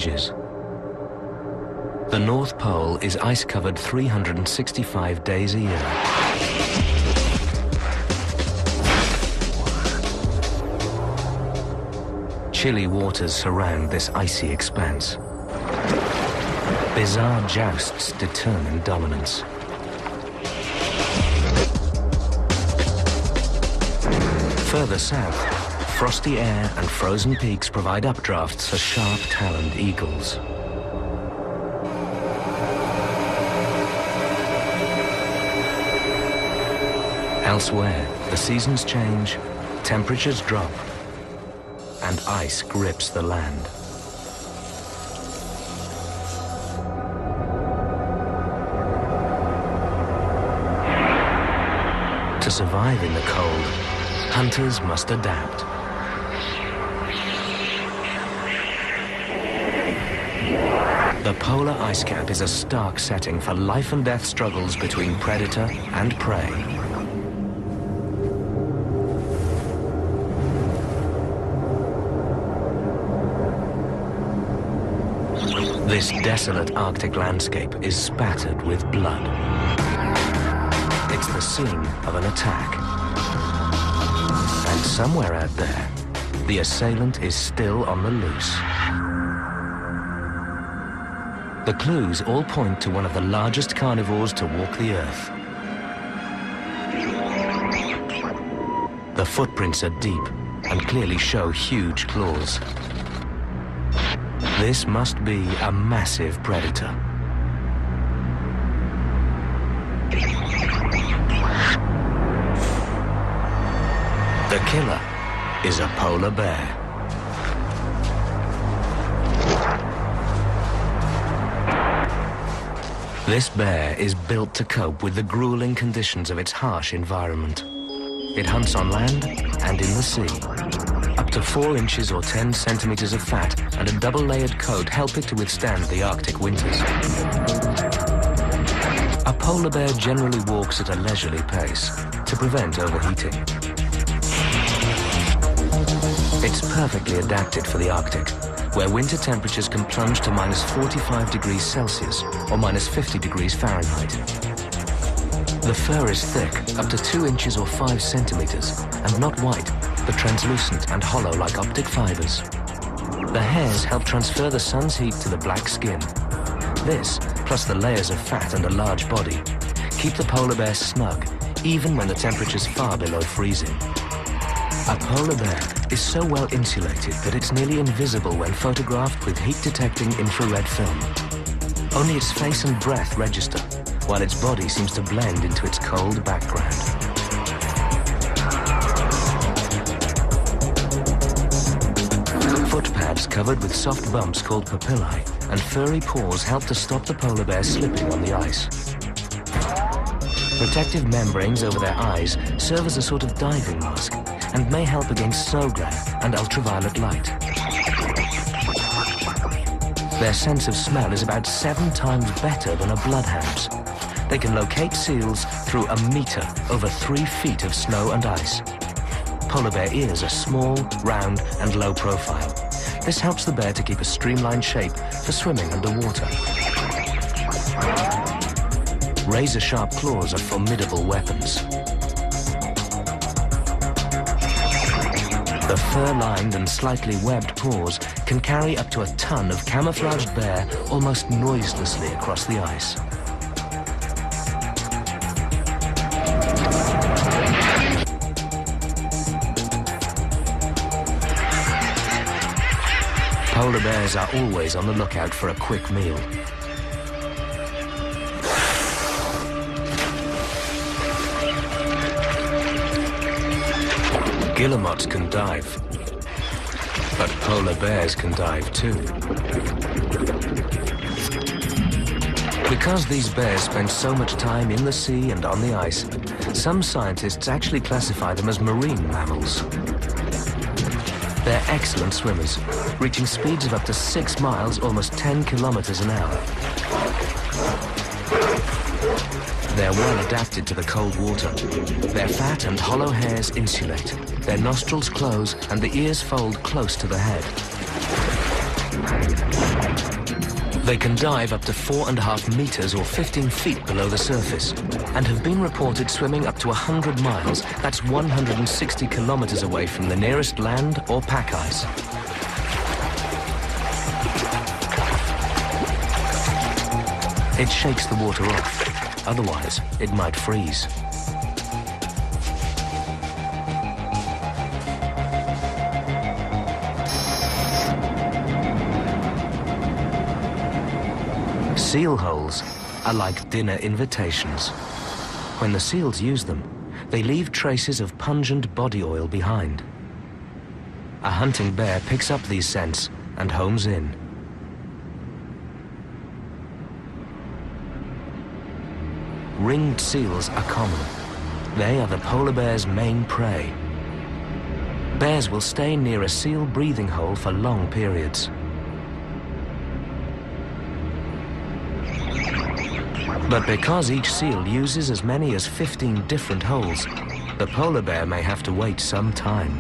changes. The North Pole is ice-covered 365 days a year. Chilly waters surround this icy expanse. Bizarre jousts determine dominance. Further south, frosty air and frozen peaks provide updrafts for sharp-taloned eagles. Elsewhere, the seasons change, temperatures drop, and ice grips the land. To survive in the cold, hunters must adapt. The polar ice cap is a stark setting for life and death struggles between predator and prey. This desolate Arctic landscape is spattered with blood. It's the scene of an attack. And somewhere out there, the assailant is still on the loose. The clues all point to one of the largest carnivores to walk the earth. The footprints are deep and clearly show huge claws. This must be a massive predator. The killer is a polar bear. This bear is built to cope with the grueling conditions of its harsh environment. It hunts on land and in the sea. Up to 4 inches or 10 centimeters of fat and a double-layered coat help it to withstand the Arctic winters. A polar bear generally walks at a leisurely pace to prevent overheating. It's perfectly adapted for the Arctic, where winter temperatures can plunge to minus 45 degrees Celsius or minus 50 degrees Fahrenheit. The fur is thick, up to 2 inches or 5 centimeters, and not white, but translucent and hollow like optic fibers. The hairs help transfer the sun's heat to the black skin. This, plus the layers of fat and a large body, keep the polar bear snug, even when the temperature's far below freezing. A polar bear is so well insulated that it's nearly invisible when photographed with heat-detecting infrared film. Only its face and breath register, while its body seems to blend into its cold background. Foot pads covered with soft bumps called papillae and furry paws help to stop the polar bear slipping on the ice. Protective membranes over their eyes serve as a sort of diving mask and may help against snow glare and ultraviolet light. Their sense of smell is about 7 times better than a bloodhound's. They can locate seals through a meter over 3 feet of snow and ice. Polar bear ears are small, round, and low profile. This helps the bear to keep a streamlined shape for swimming underwater. Razor-sharp claws are formidable weapons. The fur-lined and slightly webbed paws can carry up to a ton of camouflaged bear almost noiselessly across the ice. Polar bears are always on the lookout for a quick meal. Guillemots can dive, but polar bears can dive too. Because these bears spend so much time in the sea and on the ice, some scientists actually classify them as marine mammals. They're excellent swimmers, reaching speeds of up to 6 miles, almost 10 kilometers an hour. They're well adapted to the cold water. Their fat and hollow hairs insulate. Their nostrils close and the ears fold close to the head. They can dive up to 4.5 meters or 15 feet below the surface and have been reported swimming up to 100 miles, that's 160 kilometers away from the nearest land or pack ice. It shakes the water off, otherwise it might freeze. Seal holes are like dinner invitations. When the seals use them, they leave traces of pungent body oil behind. A hunting bear picks up these scents and homes in. Ringed seals are common. They are the polar bear's main prey. Bears will stay near a seal breathing hole for long periods. But because each seal uses as many as 15 different holes, the polar bear may have to wait some time.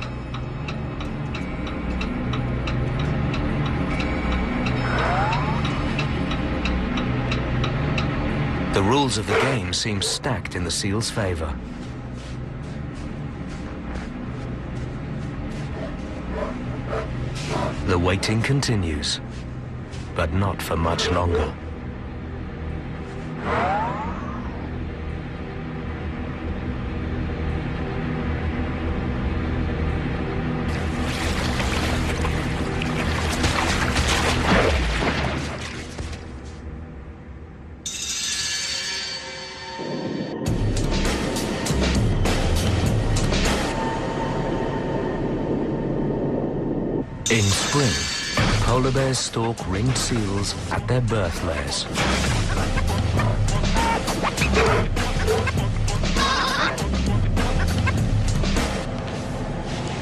The rules of the game seem stacked in the seal's favor. The waiting continues, but not for much longer. In spring, polar bears stalk ringed seals at their birth lairs.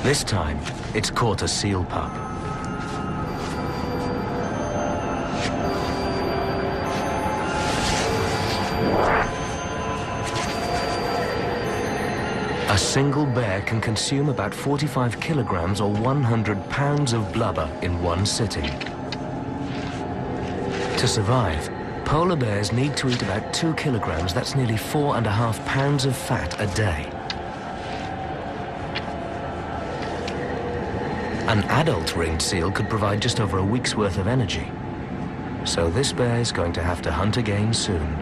This time, it's caught a seal pup. A single bear can consume about 45 kilograms or 100 pounds of blubber in one sitting. To survive, polar bears need to eat about 2 kilograms, that's nearly 4.5 pounds of fat a day. An adult ringed seal could provide just over a week's worth of energy. So this bear is going to have to hunt again soon.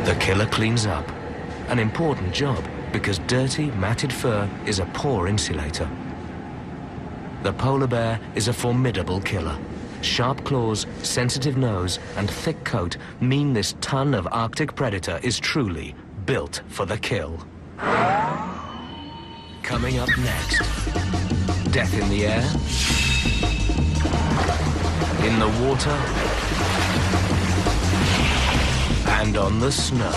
The killer cleans up. An important job because dirty, matted fur is a poor insulator. The polar bear is a formidable killer. Sharp claws, sensitive nose, and thick coat mean this ton of Arctic predator is truly built for the kill. Coming up next, death in the air, in the water, and on the snow.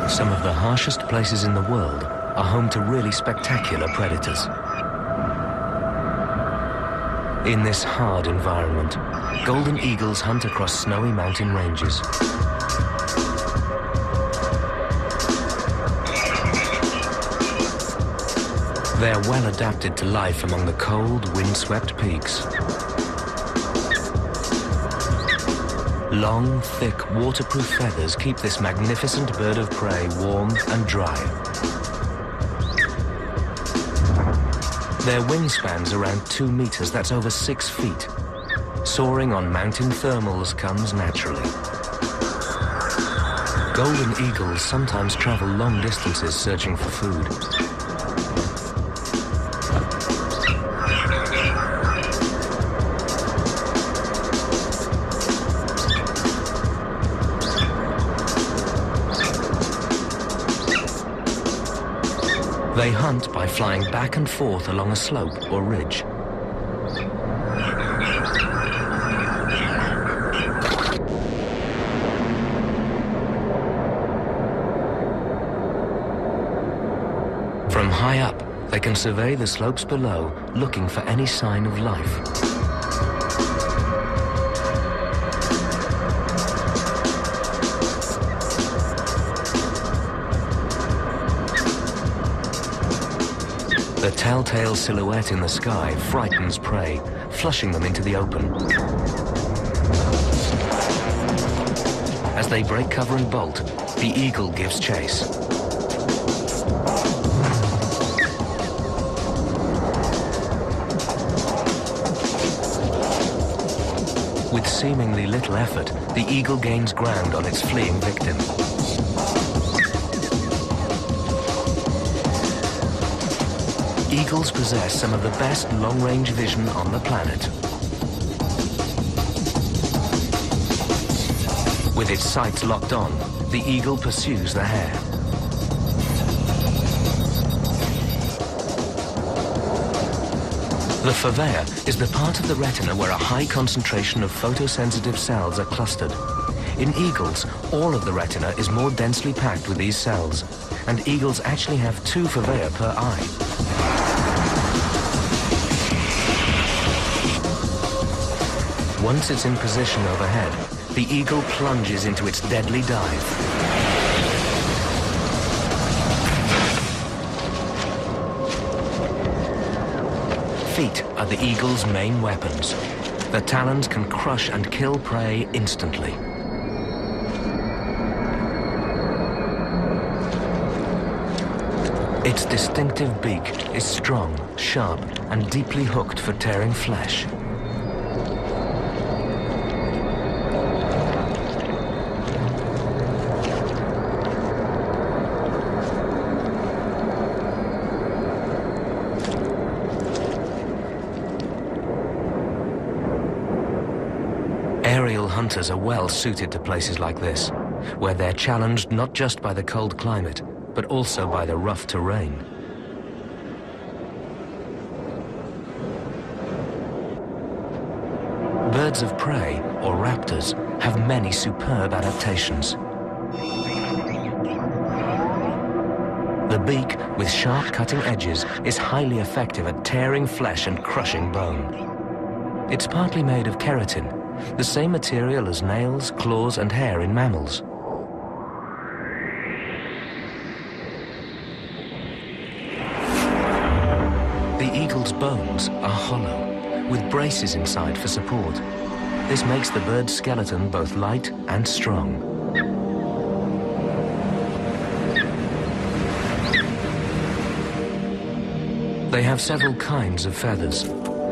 Some of the harshest places in the world are home to really spectacular predators. In this hard environment, golden eagles hunt across snowy mountain ranges. They're well adapted to life among the cold, windswept peaks. Long, thick, waterproof feathers keep this magnificent bird of prey warm and dry. Their wingspan's around 2 meters, that's over 6 feet. Soaring on mountain thermals comes naturally. Golden eagles sometimes travel long distances searching for food. They hunt by flying back and forth along a slope or ridge. From high up, they can survey the slopes below, looking for any sign of life. telltale silhouette in the sky frightens prey, flushing them into the open. As they break cover and bolt, the eagle gives chase. With seemingly little effort, the eagle gains ground on its fleeing victim. Eagles possess some of the best long-range vision on the planet. With its sights locked on, the eagle pursues the hare. The fovea is the part of the retina where a high concentration of photosensitive cells are clustered. In eagles, all of the retina is more densely packed with these cells, and eagles actually have 2 fovea per eye. Once it's in position overhead, the eagle plunges into its deadly dive. Feet are the eagle's main weapons. The talons can crush and kill prey instantly. Its distinctive beak is strong, sharp, and deeply hooked for tearing flesh. Aerial hunters are well suited to places like this, where they're challenged not just by the cold climate, but also by the rough terrain. Birds of prey, or raptors, have many superb adaptations. The beak, with sharp cutting edges, is highly effective at tearing flesh and crushing bone. It's partly made of keratin, the same material as nails, claws, and hair in mammals. The eagle's bones are hollow, with braces inside for support. This makes the bird's skeleton both light and strong. They have several kinds of feathers.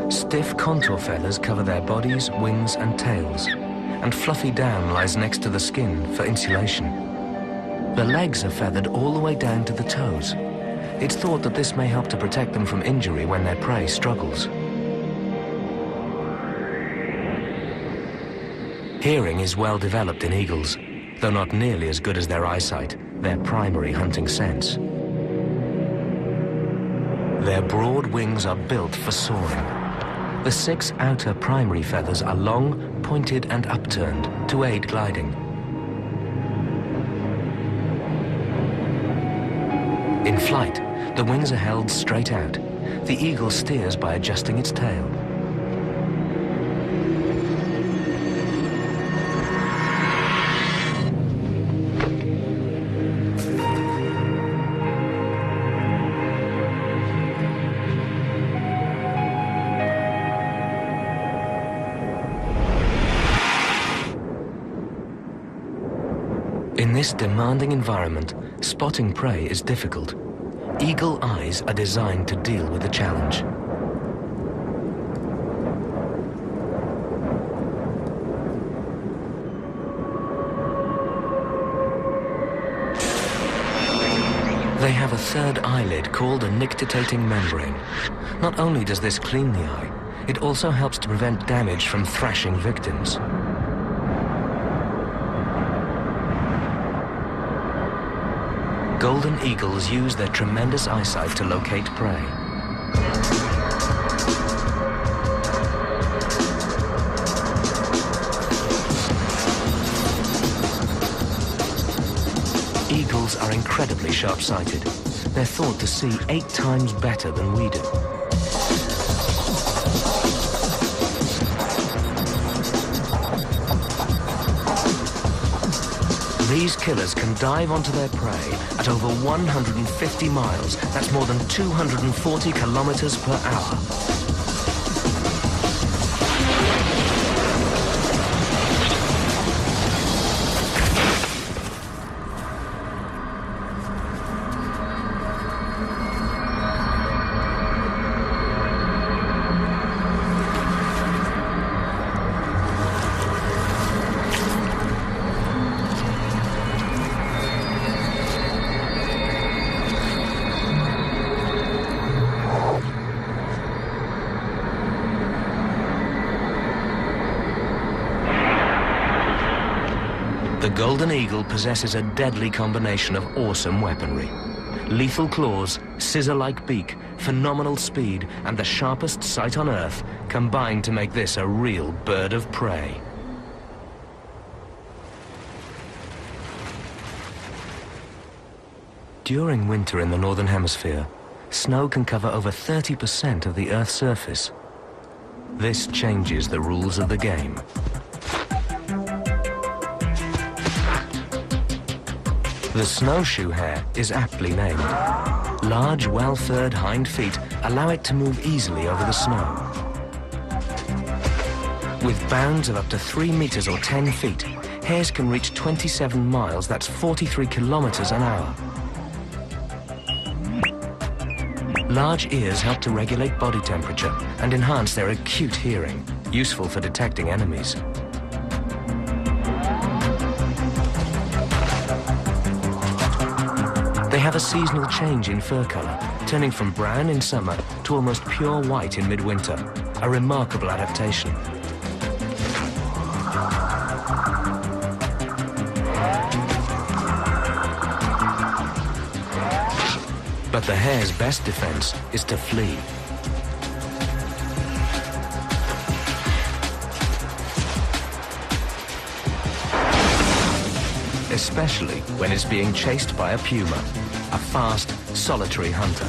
Stiff contour feathers cover their bodies, wings, and tails, and fluffy down lies next to the skin for insulation. The legs are feathered all the way down to the toes. It's thought that this may help to protect them from injury when their prey struggles. Hearing is well developed in eagles, though not nearly as good as their eyesight, their primary hunting sense. Their broad wings are built for soaring. The 6 outer primary feathers are long, pointed, and upturned to aid gliding. In flight, the wings are held straight out. The eagle steers by adjusting its tail. In this demanding environment, spotting prey is difficult. Eagle eyes are designed to deal with the challenge. They have a third eyelid called a nictitating membrane. Not only does this clean the eye, it also helps to prevent damage from thrashing victims. Golden eagles use their tremendous eyesight to locate prey. Eagles are incredibly sharp-sighted. They're thought to see 8 times better than we do. These killers can dive onto their prey at over 150 miles. That's more than 240 kilometers per hour. The golden eagle possesses a deadly combination of awesome weaponry. Lethal claws, scissor-like beak, phenomenal speed, and the sharpest sight on Earth combine to make this a real bird of prey. During winter in the Northern Hemisphere, snow can cover over 30% of the Earth's surface. This changes the rules of the game. The snowshoe hare is aptly named. Large, well-furred hind feet allow it to move easily over the snow. With bounds of up to 3 meters or 10 feet, hares can reach 27 miles, that's 43 kilometers an hour. Large ears help to regulate body temperature and enhance their acute hearing, useful for detecting enemies. They have a seasonal change in fur color, turning from brown in summer to almost pure white in midwinter, a remarkable adaptation. But the hare's best defense is to flee. Especially when it's being chased by a puma, a fast, solitary hunter.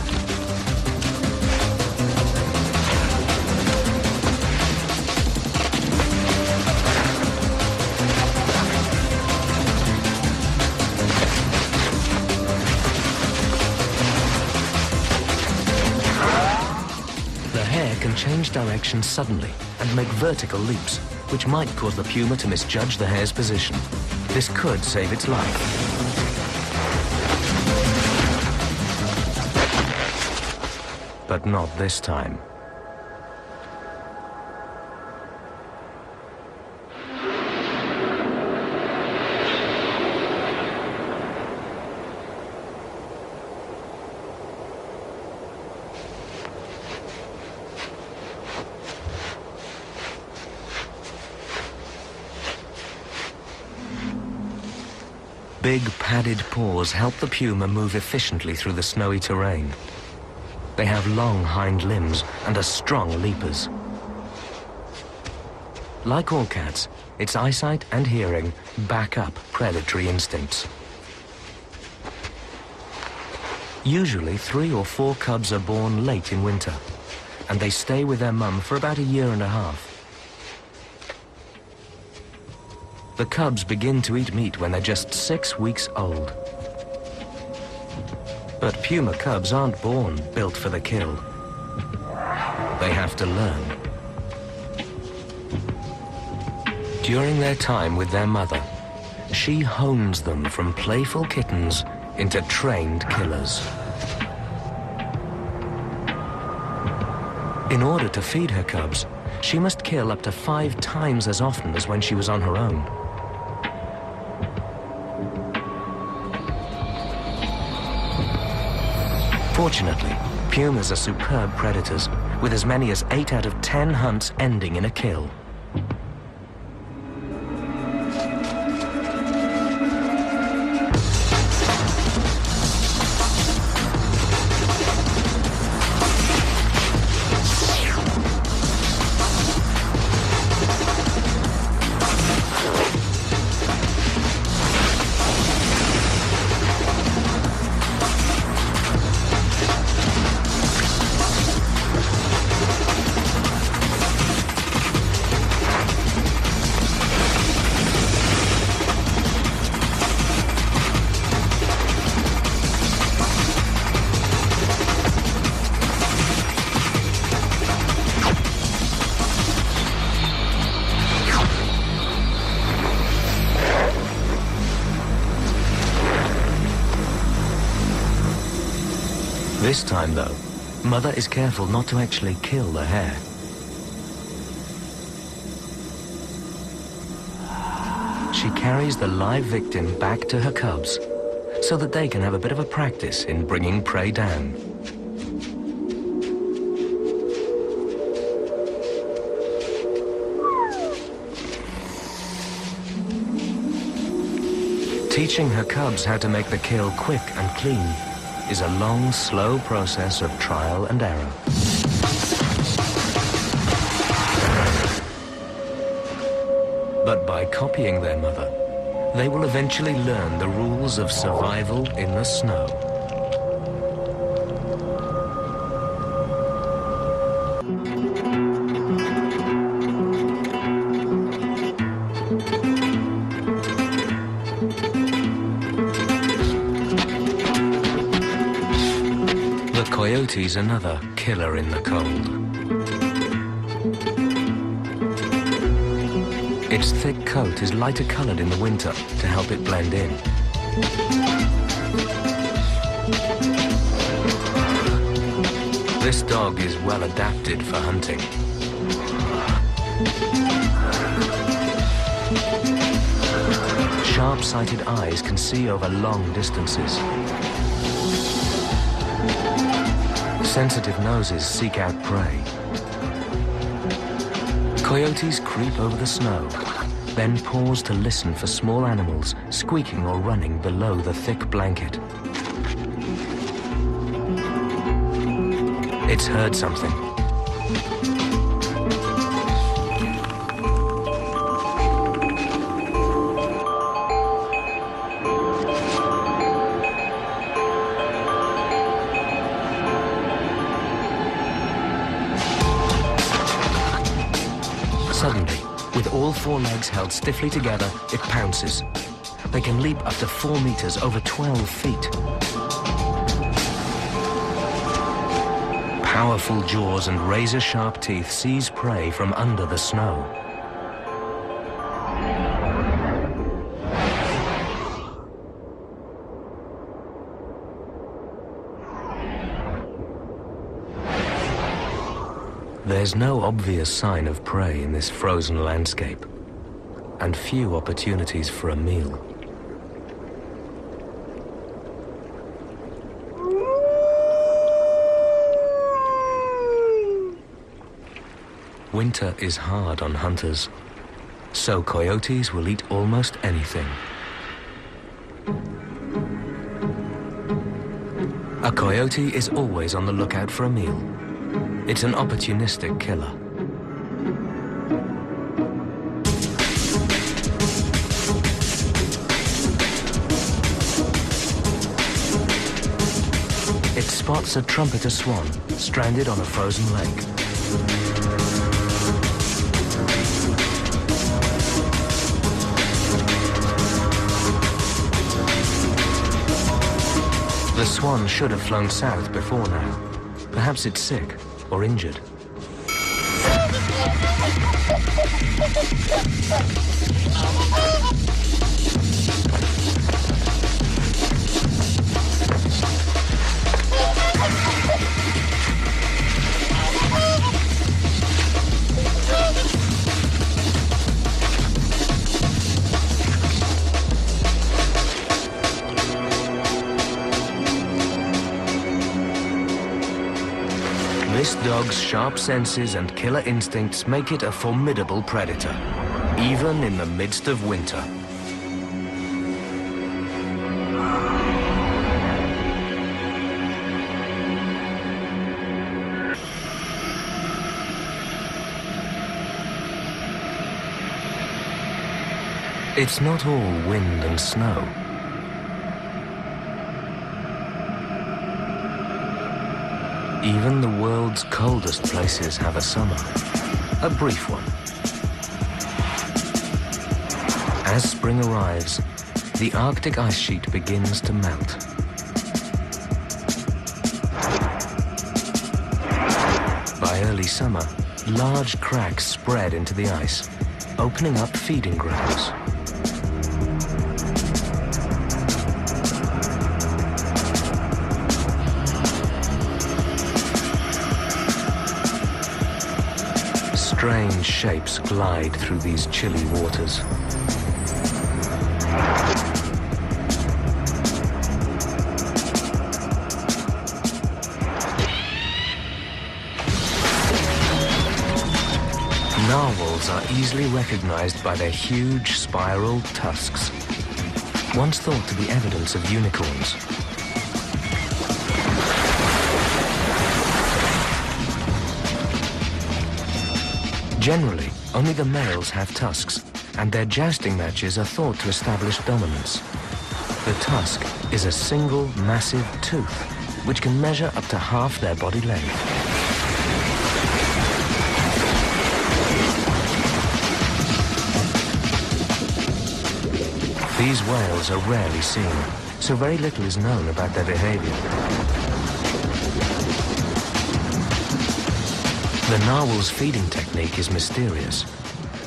The hare can change direction suddenly and make vertical leaps, which might cause the puma to misjudge the hare's position. This could save its life. But not this time. Big padded paws help the puma move efficiently through the snowy terrain. They have long hind limbs and are strong leapers. Like all cats, its eyesight and hearing back up predatory instincts. Usually 3 or 4 cubs are born late in winter, and they stay with their mum for about a year and a half. The cubs begin to eat meat when they're just 6 weeks old. But puma cubs aren't born built for the kill. They have to learn. During their time with their mother, she hones them from playful kittens into trained killers. In order to feed her cubs, she must kill up to 5 times as often as when she was on her own. Fortunately, pumas are superb predators, with as many as 8 out of 10 hunts ending in a kill. This time, though, Mother is careful not to actually kill the hare. She carries the live victim back to her cubs so that they can have a bit of a practice in bringing prey down. Teaching her cubs how to make the kill quick and clean is a long, slow process of trial and error. But by copying their mother, they will eventually learn the rules of survival in the snow. The coyote's another killer in the cold. Its thick coat is lighter colored in the winter to help it blend in. This dog is well adapted for hunting. Sharp-sighted eyes can see over long distances. Sensitive noses seek out prey. Coyotes creep over the snow, then pause to listen for small animals squeaking or running below the thick blanket. It's heard something. Suddenly, with all four legs held stiffly together, it pounces. They can leap up to 4 meters, over 12 feet. Powerful jaws and razor-sharp teeth seize prey from under the snow. There's no obvious sign of prey in this frozen landscape, and few opportunities for a meal. Winter is hard on hunters, so coyotes will eat almost anything. A coyote is always on the lookout for a meal. It's an opportunistic killer. It spots a trumpeter swan stranded on a frozen lake. The swan should have flown south before now. Perhaps it's sick or injured. This dog's sharp senses and killer instincts make it a formidable predator, even in the midst of winter. It's not all wind and snow. Even the world's coldest places have a summer, a brief one. As spring arrives, the Arctic ice sheet begins to melt. By early summer, large cracks spread into the ice, opening up feeding grounds. strange shapes glide through these chilly waters. Narwhals are easily recognized by their huge spiral tusks, once thought to be evidence of unicorns. Generally, only the males have tusks, and their jousting matches are thought to establish dominance. The tusk is a single massive tooth, which can measure up to half their body length. These whales are rarely seen, so very little is known about their behavior. The narwhal's feeding technique is mysterious,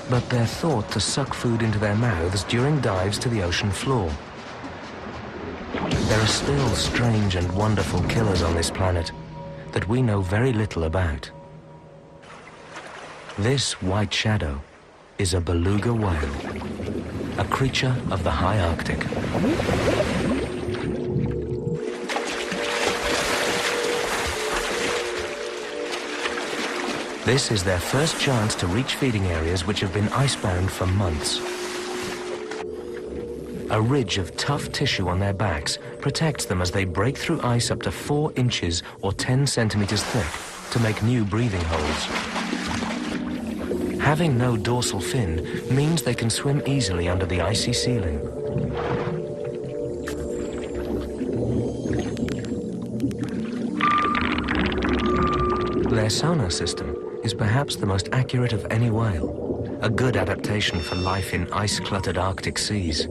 but they're thought to suck food into their mouths during dives to the ocean floor. There are still strange and wonderful killers on this planet that we know very little about. This white shadow is a beluga whale, a creature of the high Arctic. This is their first chance to reach feeding areas which have been icebound for months. A ridge of tough tissue on their backs protects them as they break through ice up to 4 inches or 10 centimeters thick to make new breathing holes. Having no dorsal fin means they can swim easily under the icy ceiling. Their sonar system is perhaps the most accurate of any whale, a good adaptation for life in ice-cluttered Arctic seas.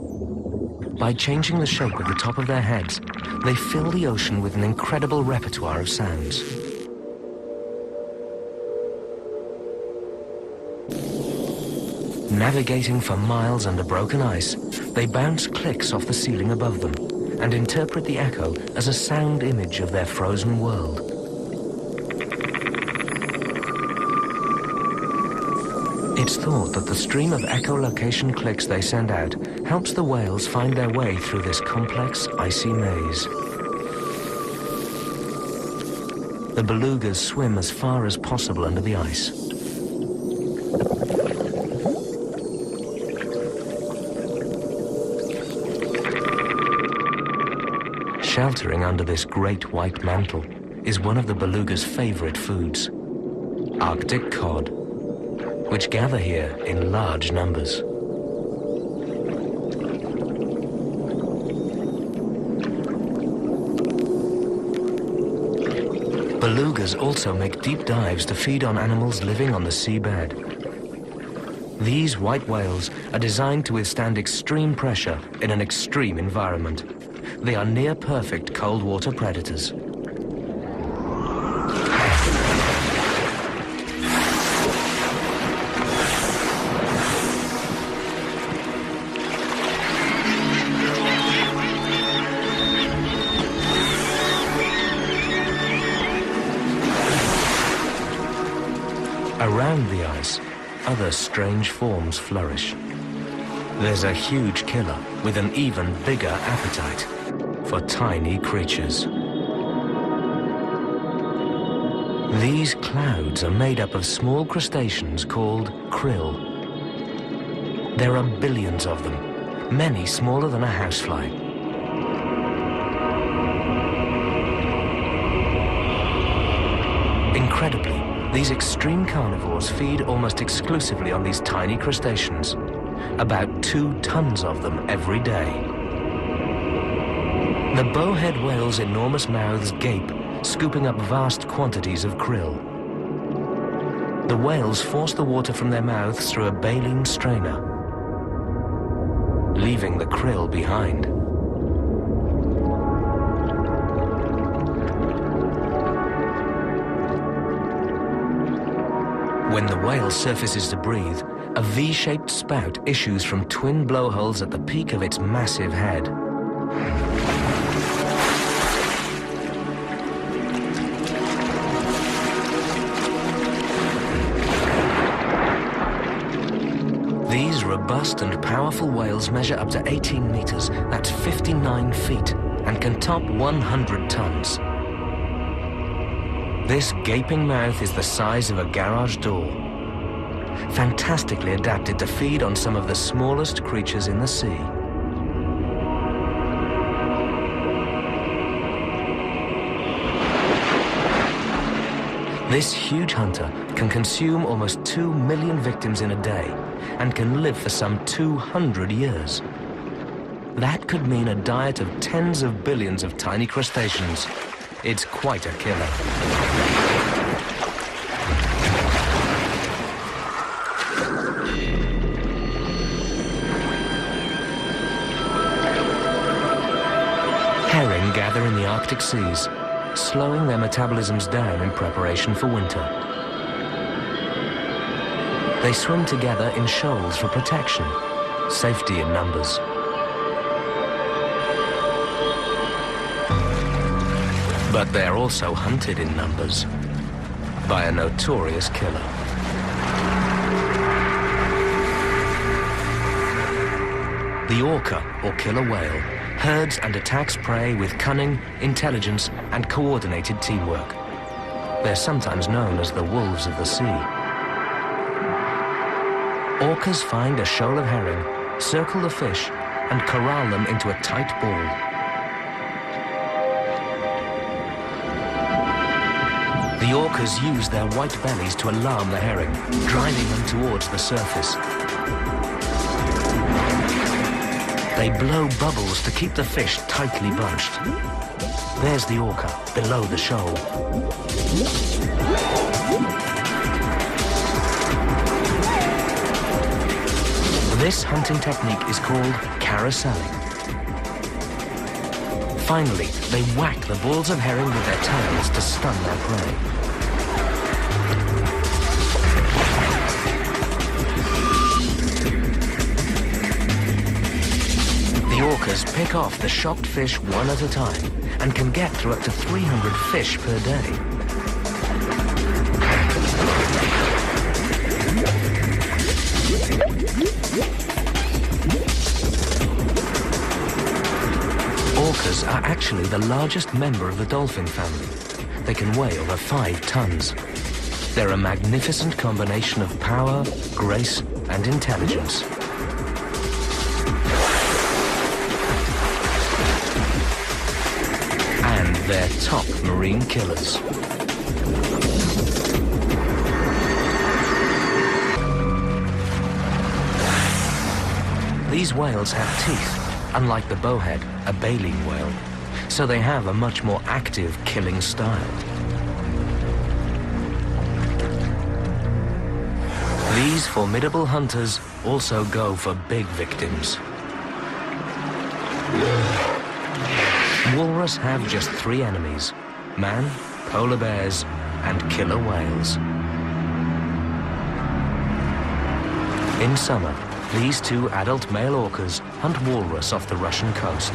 By changing the shape of the top of their heads, they fill the ocean with an incredible repertoire of sounds. Navigating for miles under broken ice, they bounce clicks off the ceiling above them and interpret the echo as a sound image of their frozen world. It's thought that the stream of echolocation clicks they send out helps the whales find their way through this complex, icy maze. The belugas swim as far as possible under the ice. Sheltering under this great white mantle is one of the beluga's favorite foods, Arctic cod, which gather here in large numbers. Belugas also make deep dives to feed on animals living on the seabed. These white whales are designed to withstand extreme pressure in an extreme environment. They are near-perfect cold water predators. Around the ice, other strange forms flourish. There's a huge killer with an even bigger appetite for tiny creatures. These clouds are made up of small crustaceans called krill. There are billions of them, many smaller than a housefly. Incredibly, these extreme carnivores feed almost exclusively on these tiny crustaceans, about 2 tons of them every day. The bowhead whale's enormous mouths gape, scooping up vast quantities of krill. The whales force the water from their mouths through a baleen strainer, leaving the krill behind. When the whale surfaces to breathe, a V-shaped spout issues from twin blowholes at the peak of its massive head. robust and powerful whales measure up to 18 meters, that's 59 feet, and can top 100 tons. This gaping mouth is the size of a garage door, fantastically adapted to feed on some of the smallest creatures in the sea. This huge hunter can consume almost 2 million victims in a day and can live for some 200 years. That could mean a diet of tens of billions of tiny crustaceans. It's quite a killer. Herring gather in the Arctic seas, slowing their metabolisms down in preparation for winter. They swim together in shoals for protection, safety in numbers. But they're also hunted in numbers by a notorious killer. The orca, or killer whale, herds and attacks prey with cunning, intelligence, and coordinated teamwork. They're sometimes known as the wolves of the sea. Orcas find a shoal of herring, circle the fish, and corral them into a tight ball. The orcas use their white bellies to alarm the herring, driving them towards the surface. They blow bubbles to keep the fish tightly bunched. There's the orca, below the shoal. This hunting technique is called carouseling. Finally, they whack the balls of herring with their tails to stun their prey. The orcas pick off the shocked fish one at a time and can get through up to 300 fish per day. Orcas are actually the largest member of the dolphin family. They can weigh over 5 tons. They're a magnificent combination of power, grace, and intelligence. And they're top marine killers. These whales have teeth, unlike the bowhead, a baleen whale, so they have a much more active killing style. These formidable hunters also go for big victims. Walrus have just 3 enemies: man, polar bears, and killer whales. In summer, these 2 adult male orcas hunt walrus off the Russian coast.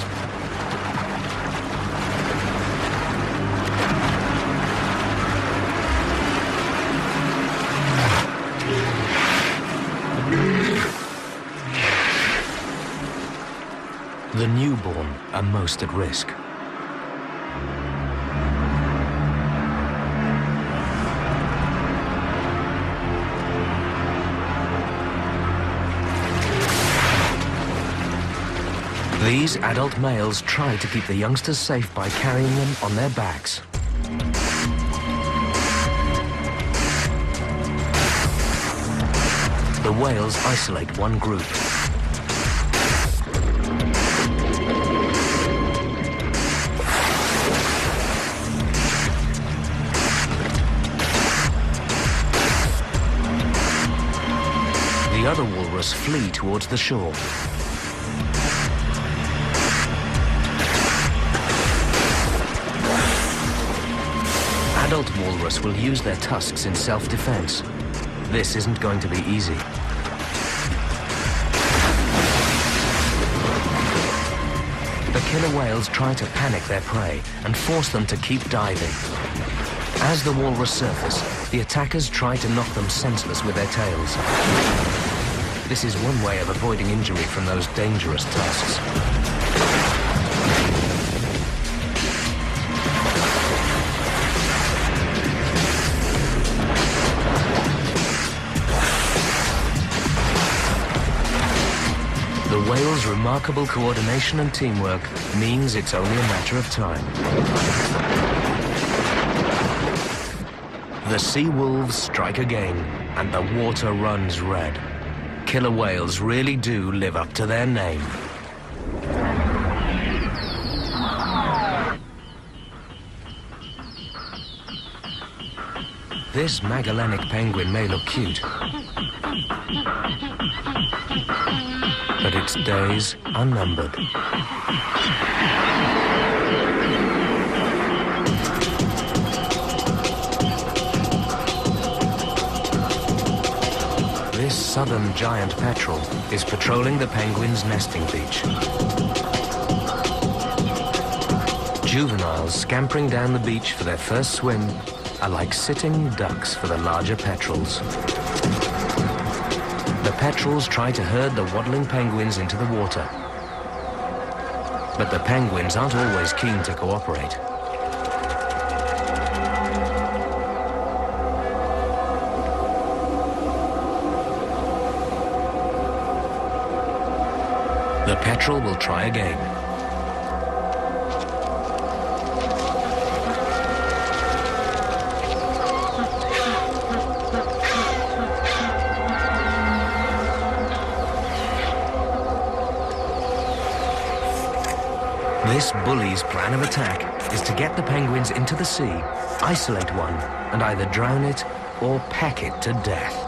The newborn are most at risk. These adult males try to keep the youngsters safe by carrying them on their backs. The whales isolate one group. The other walrus flee towards the shore. Adult walrus will use their tusks in self-defense. This isn't going to be easy. The killer whales try to panic their prey and force them to keep diving. As the walrus surface, the attackers try to knock them senseless with their tails. This is one way of avoiding injury from those dangerous tusks. The whale's remarkable coordination and teamwork means it's only a matter of time. The sea wolves strike again, and the water runs red. Killer whales really do live up to their name. This Magellanic penguin may look cute, but its days are numbered. This southern giant petrel is patrolling the penguins' nesting beach. Juveniles scampering down the beach for their first swim are like sitting ducks for the larger petrels. The petrels try to herd the waddling penguins into the water, but the penguins aren't always keen to cooperate. The petrel will try again. This bully's plan of attack is to get the penguins into the sea, isolate one, and either drown it or peck it to death.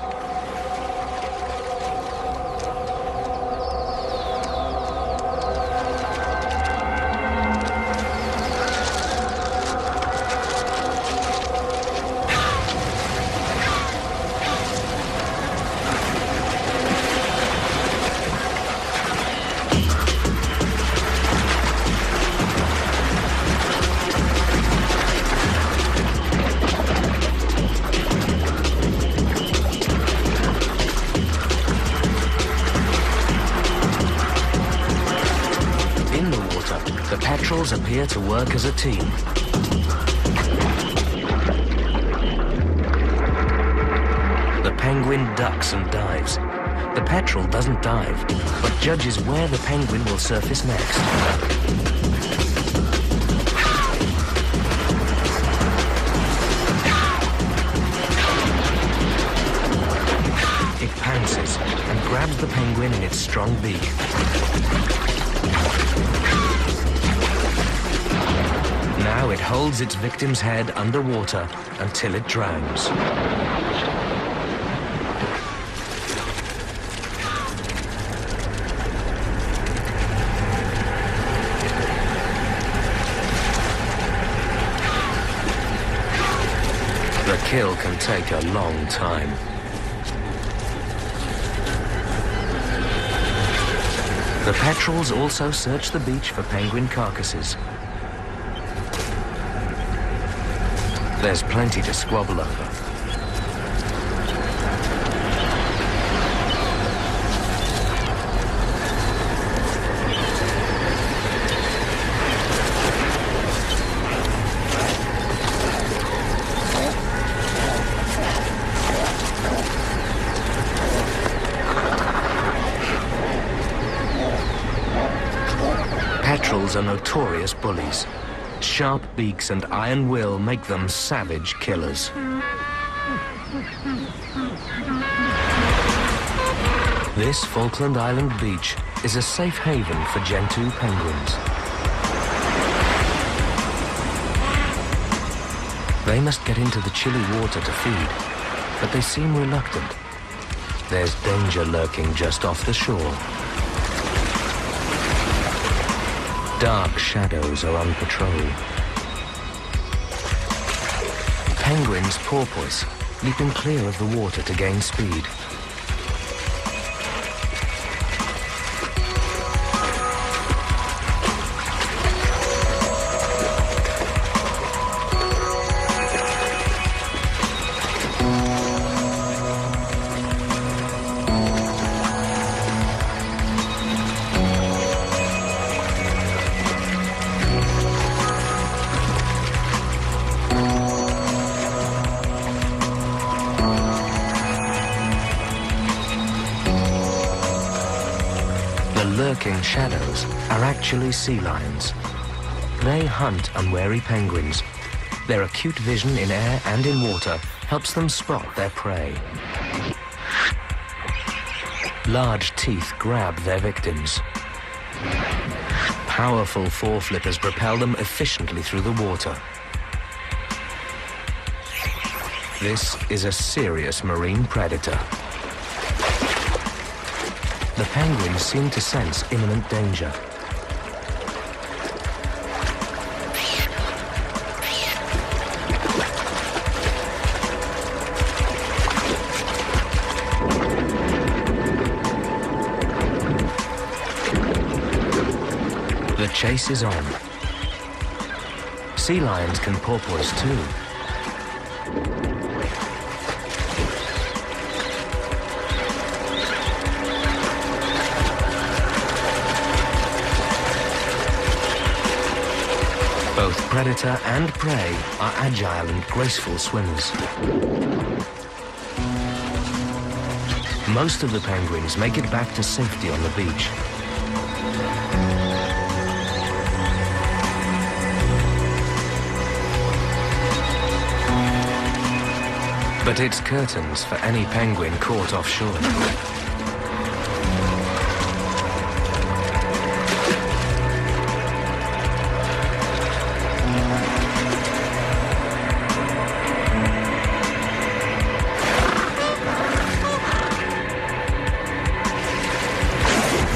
Appear to work as a team. The penguin ducks and dives. The petrel doesn't dive, but judges where the penguin will surface next. It pounces and grabs the penguin in its strong beak. Now it holds its victim's head underwater until it drowns. The kill can take a long time. The petrels also search the beach for penguin carcasses. There's plenty to squabble over. Petrels are notorious bullies. Sharp beaks and iron will make them savage killers. This Falkland Island beach is a safe haven for Gentoo penguins. They must get into the chilly water to feed, but they seem reluctant. There's danger lurking just off the shore. Dark shadows are on patrol. Penguins porpoise, leaping clear of the water to gain speed. shadows are actually sea lions. They hunt unwary penguins. Their acute vision in air and in water helps them spot their prey. Large teeth grab their victims. Powerful foreflippers propel them efficiently through the water. This is a serious marine predator. The penguins seem to sense imminent danger. The chase is on. Sea lions can porpoise too. Both predator and prey are agile and graceful swimmers. Most of the penguins make it back to safety on the beach. But it's curtains for any penguin caught offshore.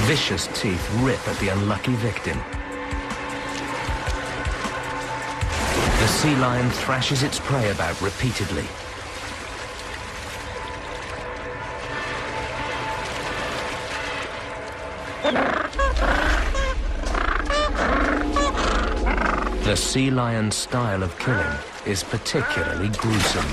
Vicious teeth rip at the unlucky victim. The sea lion thrashes its prey about repeatedly. The sea lion's style of killing is particularly gruesome.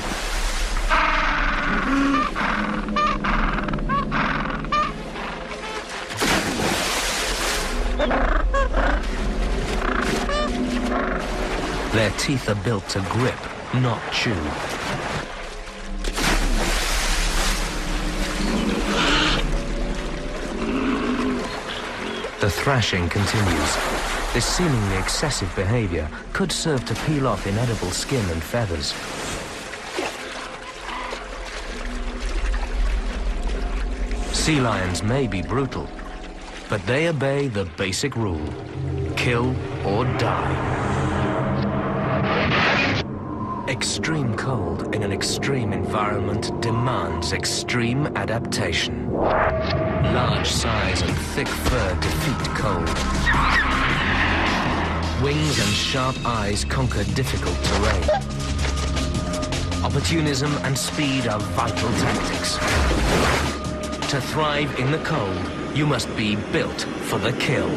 Their teeth are built to grip, not chew. The thrashing continues. This seemingly excessive behavior could serve to peel off inedible skin and feathers. Sea lions may be brutal, but they obey the basic rule: kill or die. Extreme cold in an extreme environment demands extreme adaptation. Large size and thick fur defeat cold. Wings and sharp eyes conquer difficult terrain. Opportunism and speed are vital tactics. To thrive in the cold, you must be built for the kill.